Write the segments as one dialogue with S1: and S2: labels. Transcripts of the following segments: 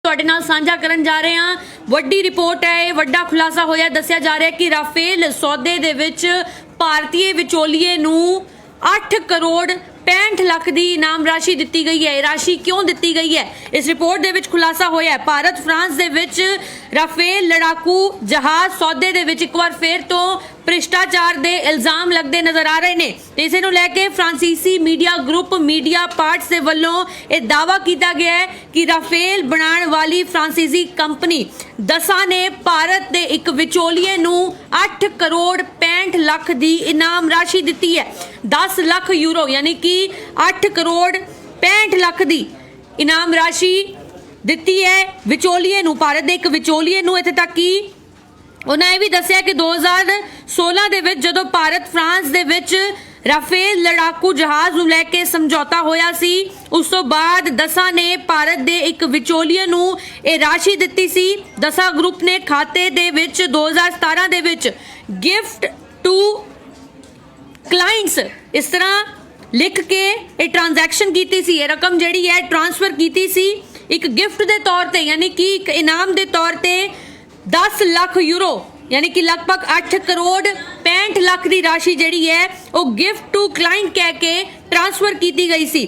S1: ਤੁਹਾਡੇ ਨਾਲ ਸਾਂਝਾ ਕਰਨ ਜਾ ਰਹੇ ਹਾਂ। ਵੱਡੀ ਰਿਪੋर्ट है, ਵੱਡਾ खुलासा होया, दस्सिया जा रहा है कि राफेल सौदे दे विच भारतीय विचोलीए नूं 8 करोड़ 65 लाख की इनाम राशि दी गई है। राशि क्यों दी गई है, इस रिपोर्ट दे विच खुलासा होया है। भारत फ्रांस दे विच राफेल लड़ाकू जहाज सौदे दे विच एक बार फिर तो भ्रिष्टाचार दे इल्जाम लगते नजर आ रहे हैं। इस नूं लैके फ्रांसीसी मीडिया ग्रुप मीडिया पार्ट्स के वल्लों यह दावा किया गया है कि राफेल बनाने वाली फ्रांसीसी कंपनी दसा ने भारत के एक विचोलीए नूं 8 करोड़ 65 लाख की इनाम राशि दी है। 10 लाख यूरो यानी कि 8 करोड़ 65 लाख की इनाम राशि दी है विचोलीए नूं, भारत के एक विचोलीए नूं। इत्थे तक कि उन्होंने यह भी दस्सिया कि 2016 दे विच जदों भारत फ्रांस दे विच राफेल लड़ाकू जहाज नूं लैके समझौता होया सी, उस तो बाद दसा ने भारत दे एक विचोलीए नूं यह राशि दित्ती सी। दसा ग्रुप ने खाते दे विच 2017 दे विच गिफ्ट टू क्लाइंट्स इस तरह लिख के ये ट्रांजैक्शन की सी, रकम जिहड़ी है ट्रांसफर की सी एक गिफ्ट के तौर पर, यानी कि एक इनाम के तौर पर 10 लाख यूरो यानी कि लगभग 8 करोड़ 65 लाख की राशि जिहड़ी है वो गिफ्ट टू क्लाइंट कह के ट्रांसफर की गई सी।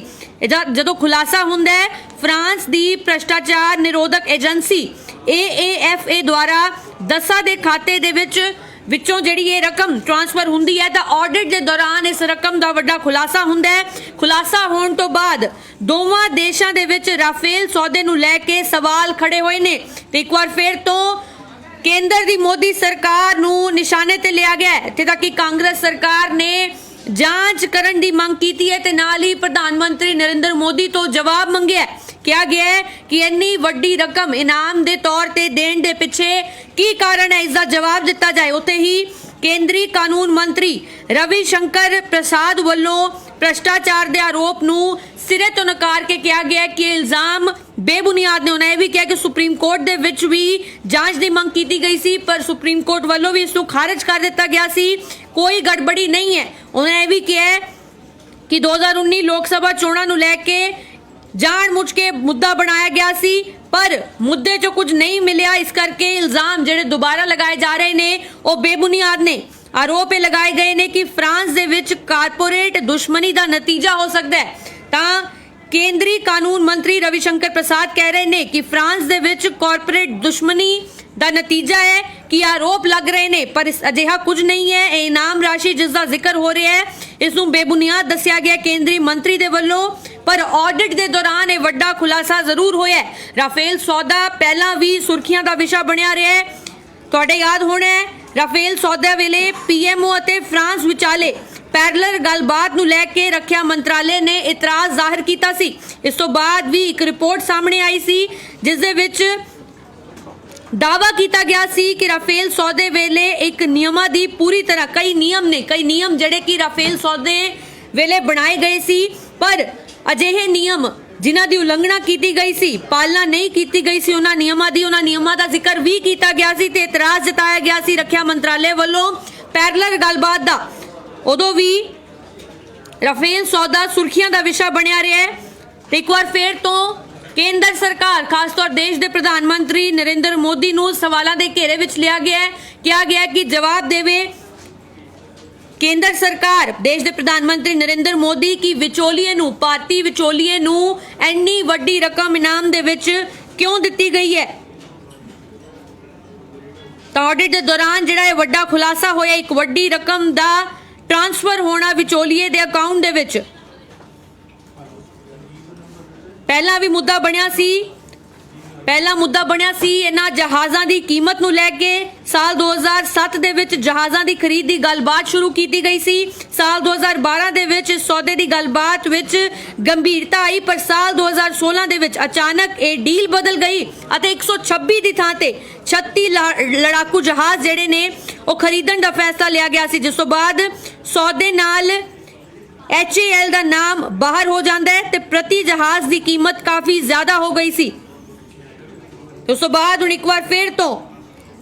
S1: जदों खुलासा हुंदा है फ्रांस की भ्रष्टाचार निरोधक एजेंसी AAFA द्वारा दसा के खाते दे विचों जिहड़ी ये रकम ट्रांसफर हुंदी है तो ऑडिट के दौरान इस रकम का वड्डा खुलासा हुंदा है। खुलासा होने तो बाद दोवां देशां दे विच राफेल सौदे नूं लैके सवाल खड़े होए ने। एक बार फिर तो केंद्र की मोदी सरकार नूं निशाने ते लिया गया है। इत्थे तक कि कांग्रेस सरकार ने जांच करन दी मंग कीती है ते नाल ही प्रधानमंत्री नरेंद्र मोदी तो जवाब मंगया है। क्या गया है कि इन्नी वड्डी रकम इनाम दे तौर ते देण दे पिछे की कारण है, इसका जवाब दिता जाए। उत्थे ही केंद्रीय कानून मंत्री रविशंकर प्रसाद वल्लों भ्रष्टाचार के आरोप नूं सिरे तो नकार के कहा गया कि इल्जाम बेबुनियाद ने। उन्होंने भी कहा कि सुप्रीम कोर्ट दे विच भी जांच की मंग की गई सी, पर सुप्रीम कोर्ट वालों भी इसको खारिज कर दिता गया सी, कोई गड़बड़ी नहीं है। उन्होंने भी कहा कि 2019 लोक सभा चोणां नूं लैके जानबूझ के मुद्दा बनाया गया सी, पर मुद्दे चो कुछ नहीं मिलिया, इस करके इल्जाम जिहड़े दोबारा लगाए जा रहे ने वो बेबुनियाद ने। आरोप लगाए गए ने कि फ्रांस दे विच कारपोरेट दुश्मनी का नतीजा हो सकता है। तां केंद्रीय कानून मंत्री रविशंकर प्रसाद कह रहे ने कि फ्रांस दे विच कारपोरेट दुश्मनी का नतीजा है कि आरोप लग रहे ने, पर अजिहा कुछ नहीं है। यह इनाम राशि जिसका जिक्र हो रहा है इसनूं बेबुनियाद दस्सिया गया केंद्रीय मंत्री दे वल्लों, पर ऑडिट के दौरान यह वड्डा खुलासा जरूर होया है। राफेल सौदा पहला भी सुर्खियां का विषय बनिया रहा है। तुहाडे याद होना है राफेल सौदा वेले PMO अते फ्रांस विचाले पैरलर गलबात नूं लैके रखिया मंत्रालय ने इतराज जाहिर किया सी। इस तो बाद भी एक रिपोर्ट सामने आई सी जिस दे विच दावा किया गया सी कि राफेल सौदे वेले एक नियमां दी पूरी तरह कई नियम जिहड़े कि राफेल सौदे वेले बनाए गए सी, पर अजिहे नियम जिन्हां दी उलंघना की गई सी, पालना नहीं की गई सी उन्हां नियमां दा जिक्र भी किया गया सी ते इतराज जताया गया सी रखिया मंत्रालय वालों पैरलर गलबात दा। उदों भी राफेल सौदा सुर्खियां दा विषय बनिया रहा है। एक बार फिर तो केंद्र सरकार खासतौर देश के प्रधानमंत्री नरेंद्र मोदी नूं सवालों के घेरे विच लिया गया है। कहा गया कि जवाब देवे केंद्र सरकार देश के प्रधानमंत्री नरेंद्र मोदी की विचोलीए नूं, भारतीय विचोलीए नूं इन्नी वड्डी रकम इनाम दे विच क्यों दी गई है। तो ऑडिट के दौरान जिहड़ा ये वड्डा खुलासा होया एक वड्डी रकम दा ट्रांसफर होना विचोलीए दे अकाउंट दे विच पहला भी मुद्दा बनिया सी इन्हां जहाज़ां दी कीमत नूं लैके। साल 2007 दे विच जहाज़ां दी खरीद दी गलबात शुरू की गई सी। साल 2012 दे विच सौदे दी गलबात विच गंभीरता आई, पर साल 2016 दे विच अचानक ये डील बदल गई अते 126 दी थां ते 36 लड़ाकू जहाज़ जिहड़े ने वो खरीदण दा फैसला लिया गया सी, जिस तो बाद सौदे नाल HAL का नाम बाहर हो जाता है तो प्रति जहाज की कीमत काफ़ी ज़्यादा हो गई सी। उस तो बाद हुण एक बार फिर तो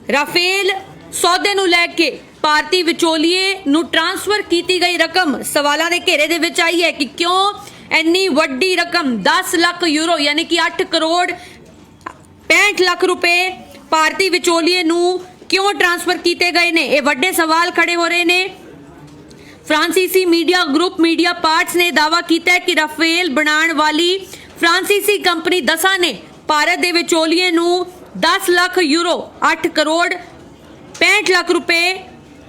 S1: राफेल सौदे नूं लैके भारतीय विचोलीए नूं ट्रांसफर की गई रकम सवालों के घेरे दे विच आई है कि क्यों इन्नी वड्डी रकम 10 लाख यूरो यानी कि 8 करोड़ 65 ਲੱਖ ਰੁਪਏ ਭਾਰਤੀ ਵਿਚੋਲੀਏ ਨੂੰ ਕਿਉਂ ਟ੍ਰਾਂਸਫਰ ਕੀਤੇ ਗਏ ਨੇ? ਇਹ ਵੱਡੇ ਸਵਾਲ ਖੜੇ ਹੋ ਰਹੇ ਨੇ। ਫ੍ਰਾਂਸੀਸੀ ਮੀਡੀਆ ਗਰੁੱਪ ਮੀਡੀਆ ਪਾਰਟਸ ਨੇ ਦਾਅਵਾ ਕੀਤਾ ਹੈ ਕਿ ਰਾਫੇਲ ਬਣਾਉਣ ਵਾਲੀ ਫ੍ਰਾਂਸੀਸੀ ਕੰਪਨੀ ਦਸਾ ਨੇ ਭਾਰਤ ਦੇ ਵਿਚੋਲੀਏ ਨੂੰ 10 ਲੱਖ ਯੂਰੋ 8 ਕਰੋੜ 65 ਲੱਖ ਰੁਪਏ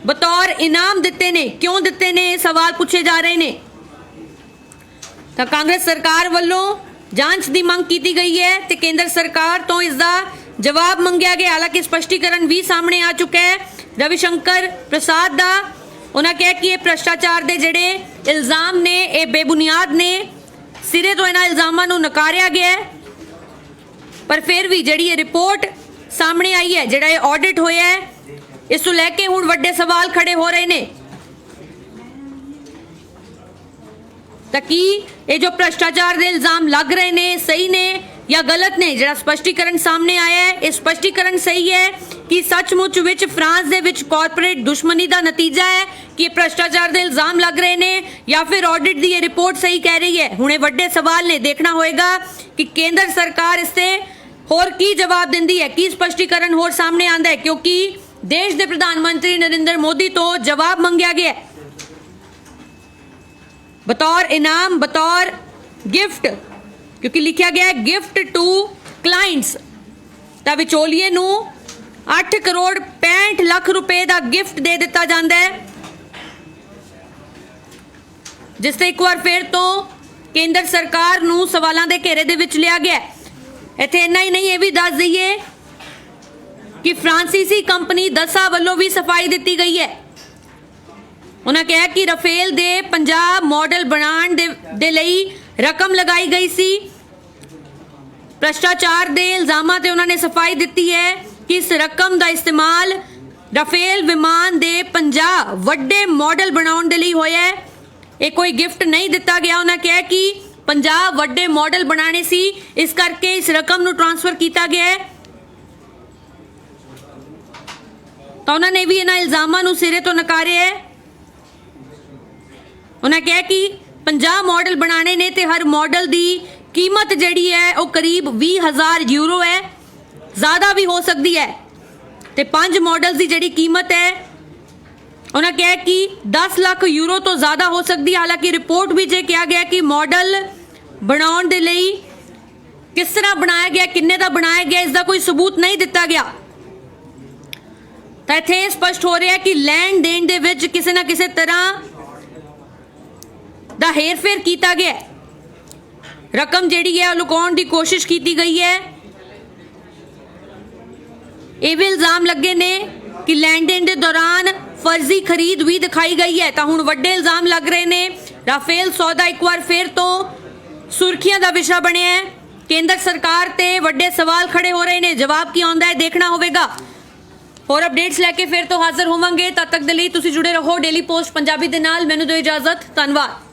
S1: ਬਤੌਰ ਇਨਾਮ ਦਿੱਤੇ ਨੇ। ਕਿਉਂ ਦਿੱਤੇ ਨੇ? ਇਹ ਸਵਾਲ ਪੁੱਛੇ ਜਾ ਰਹੇ ਨੇ। ਤਾਂ ਕਾਂਗਰਸ ਸਰਕਾਰ ਵੱਲੋਂ ਜਾਂਚ ਦੀ ਮੰਗ ਕੀਤੀ ਗਈ ਹੈ ਤੇ ਕੇਂਦਰ ਸਰਕਾਰ ਤੋਂ ਇਸ ਦਾ ਜਵਾਬ ਮੰਗਿਆ ਗਿਆ। ਹਾਲਾਂਕਿ ਸਪਸ਼ਟੀਕਰਨ ਵੀ ਸਾਹਮਣੇ ਆ ਚੁੱਕਾ ਹੈ ਰਵੀ ਸ਼ੰਕਰ ਪ੍ਰਸਾਦ ਦਾ। ਉਹਨਾਂ ਕਿਹਾ ਕਿ ਇਹ ਭ੍ਰਿਸ਼ਟਾਚਾਰ ਦੇ ਜਿਹੜੇ ਇਲਜ਼ਾਮ ਨੇ ਇਹ ਬੇਬੁਨਿਆਦ ਨੇ, ਸਿਰੇ ਤੋਂ ਇਹਨਾਂ ਇਲਜ਼ਾਮਾਂ ਨੂੰ ਨਕਾਰਿਆ ਗਿਆ ਹੈ। ਪਰ ਫਿਰ ਵੀ ਜਿਹੜੀ ਇਹ ਰਿਪੋਰਟ ਸਾਹਮਣੇ ਆਈ ਹੈ, ਜਿਹੜਾ ਇਹ ਆਡਿਟ ਹੋਇਆ ਹੈ, ਇਸ ਨੂੰ ਲੈ ਕੇ ਹੁਣ ਵੱਡੇ ਸਵਾਲ ਖੜੇ ਹੋ ਰਹੇ ਨੇ। ਤਾਂ ਕੀ ਇਹ ਜੋ ਭ੍ਰਿਸ਼ਟਾਚਾਰ ਦੇ ਇਲਜ਼ਾਮ ਲੱਗ ਰਹੇ ਨੇ ਸਹੀ ਨੇ ਜਾਂ ਗਲਤ ਨੇ? ਜਿਹੜਾ ਸਪਸ਼ਟੀਕਰਨ ਸਾਹਮਣੇ ਆਇਆ ਹੈ ਇਹ ਸਪਸ਼ਟੀਕਰਨ ਸਹੀ ਹੈ ਕਿ ਸੱਚਮੁੱਚ ਵਿੱਚ ਫਰਾਂਸ ਦੇ ਵਿੱਚ ਕਾਰਪੋਰੇਟ ਦੁਸ਼ਮਣੀ ਦਾ ਨਤੀਜਾ ਹੈ ਕਿ ਇਹ ਭ੍ਰਿਸ਼ਟਾਚਾਰ ਦੇ ਇਲਜ਼ਾਮ ਲੱਗ ਰਹੇ ਨੇ ਜਾਂ ਫਿਰ ਆਡਿਟ ਦੀ ਇਹ ਰਿਪੋਰਟ ਸਹੀ ਕਹਿ ਰਹੀ ਹੈ? ਹੁਣ ਇਹ ਵੱਡੇ ਸਵਾਲ ਨੇ। ਦੇਖਣਾ ਹੋਏਗਾ ਕਿ ਕੇਂਦਰ ਸਰਕਾਰ ਇਸ ਤੇ ਹੋਰ ਕੀ ਜਵਾਬ ਦਿੰਦੀ ਹੈ, ਕੀ ਸਪਸ਼ਟੀਕਰਨ ਹੋਰ ਸਾਹਮਣੇ ਆਉਂਦਾ ਹੈ, ਕਿਉਂਕਿ ਦੇਸ਼ ਦੇ ਪ੍ਰਧਾਨ ਮੰਤਰੀ ਨਰਿੰਦਰ ਮੋਦੀ ਤੋਂ ਜਵਾਬ ਮੰਗਿਆ ਗਿਆ ਹੈ बतौर इनाम, बतौर गिफ्ट, क्योंकि लिखा गया है गिफ्ट टू क्लाइंट्स। तो विचोलिए नू 8 करोड़ 65 लाख रुपए का गिफ्ट दे दिता जाता है, जिससे एक बार फिर तो केंद्र सरकार नू सवालों के घेरे दे विच लिया गया। इत्थे इन्ना ही नहीं, ये भी दस दईए कि फ्रांसीसी कंपनी दसा वालों भी सफाई दी गई है। उन्होंने कहा कि राफेल दे 50 मॉडल बनाने दे लई रकम लगाई गई सी। भ्रष्टाचार दे इल्जामां ते उन्होंने सफाई दी है कि इस रकम का इस्तेमाल राफेल विमान दे 50 वड्डे मॉडल बनाने दे लई होया है। ये कोई गिफ्ट नहीं दिता गया। उन्होंने कहा कि 50 वड्डे मॉडल बनाने सी, इस करके इस रकम नूं ट्रांसफर किया गया है। तो उन्होंने भी इन्हां इल्जामां नूं सिरे तो नकारिया है। उन्हें कहा कि 50 मॉडल बनाने ने ते हर मॉडल की कीमत जिहड़ी है वो करीब 20,000 यूरो है, ज़्यादा भी हो सकती है। ते 5 मॉडल की जिहड़ी कीमत है उन्हें कहा कि 10 लाख यूरो तो ज़्यादा हो सकती है। हालांकि रिपोर्ट भी जे कहा गया कि मॉडल बनाने दे लई किस तरह बनाया गया, किन्ने दा बनाया गया, इसका कोई सबूत नहीं दिता गया। तो इत्थे स्पष्ट हो रहा है कि लैण देण दे विच किसी ना किसी तरह दा हेर फेर किया गया, रकम जिहड़ी है लुकाउण दी कोशिश की गई है। ये भी इल्जाम लगे ने कि लैण देण दे दौरान फर्जी खरीद भी दिखाई गई है। तो हुण वड्डे इल्जाम लग रहे ने। राफेल सौदा एक बार फिर तो सुर्खियां दा विषय बनिया है। केंद्र सरकार ते वड्डे सवाल खड़े हो रहे ने। जवाब की आउंदा है देखना होवेगा। और अपडेट्स लैके फिर तो हाजिर होवांगे। तद तक दे लई तुसीं जुड़े रहो डेली पोस्ट पंजाबी दे नाल। मैनूं दिओ इजाजत। धन्नवाद।